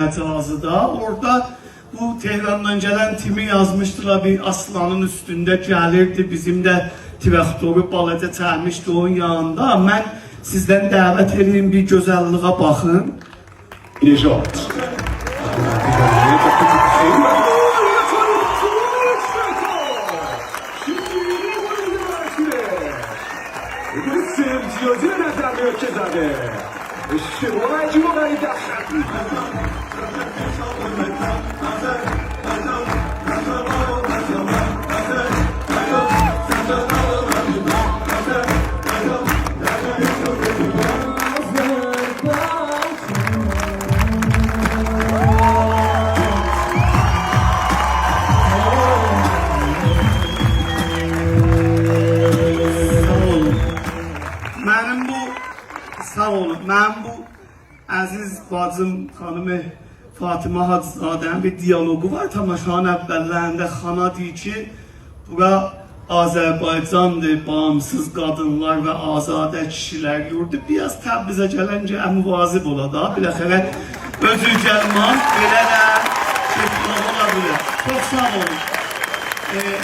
Məcazıda. Orada bu Tehran'dan gelen timi yazmıştılar, bir aslanın üstünde gelirdi, bizim de traktoru balada çərmişdi onun yanında. Ben sizden davet edeyim, bir güzelliğe bakın. Nejat. Sağ olun. Ben bu aziz bacım hanımı Fatıma Hacızade'nin bir diyalogu var. Tamaşanın əvvəllərində xana deyir ki, bura Azərbaycandır, bağımsız qadınlar və azadə kişilər yurdu. Biraz Təbrizə gələncə müvazib ola da. Biləxərə özü gəlmaz, belə də ola bilər. Çox sağ olun.